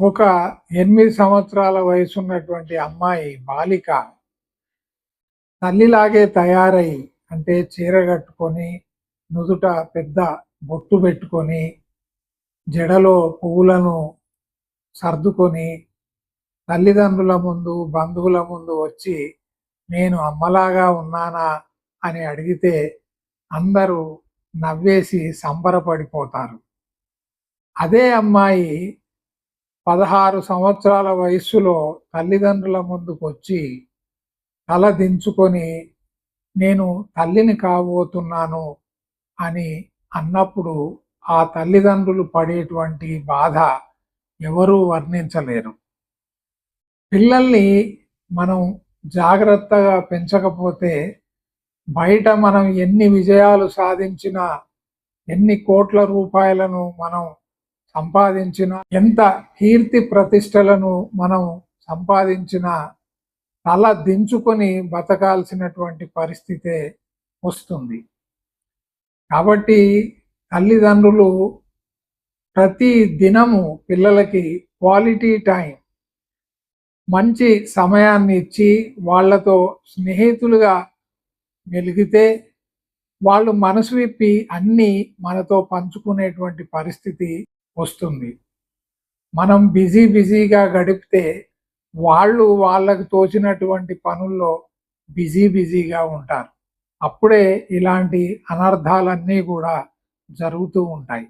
ఒక 8 సంవత్సరాల వయసున్నటువంటి అమ్మాయి బాలిక తల్లిలాగే తయారై అంటే చీర కట్టుకొని, నుదుట పెద్ద బొట్టు పెట్టుకొని, జడలో పువ్వులను సర్దుకొని, తల్లిదండ్రుల ముందు, బంధువుల ముందు వచ్చి నేను అమ్మలాగా ఉన్నానా అని అడిగితే అందరూ నవ్వేసి సంబరపడిపోతారు. అదే అమ్మాయి 16 సంవత్సరాల వయస్సులో తల్లిదండ్రుల ముందుకొచ్చి తల దించుకొని నేను తల్లిని కాబోతున్నాను అని అన్నప్పుడు ఆ తల్లిదండ్రులు పడేటువంటి బాధ ఎవరూ వర్ణించలేరు. పిల్లల్ని మనం జాగ్రత్తగా పెంచకపోతే బయట మనం ఎన్ని విజయాలు సాధించినా, ఎన్ని కోట్ల రూపాయలను మనం సంపాదించిన, ఎంత కీర్తి ప్రతిష్టలను మనం సంపాదించిన తల దించుకొని బతకాల్సినటువంటి పరిస్థితే వస్తుంది. కాబట్టి తల్లిదండ్రులు ప్రతి దినము పిల్లలకి క్వాలిటీ టైం, మంచి సమయాన్ని ఇచ్చి వాళ్ళతో స్నేహితులుగా మెలిగితే వాళ్ళు మనసు విప్పి అన్నీ మనతో పంచుకునేటువంటి పరిస్థితి వస్తుంది. మనం బిజీగా గడిపితే వాళ్ళు వాళ్ళకు తోచినటువంటి పనుల్లో బిజీగా ఉంటారు. అప్పుడే ఇలాంటి అనర్థాలన్నీ కూడా జరుగుతూ ఉంటాయి.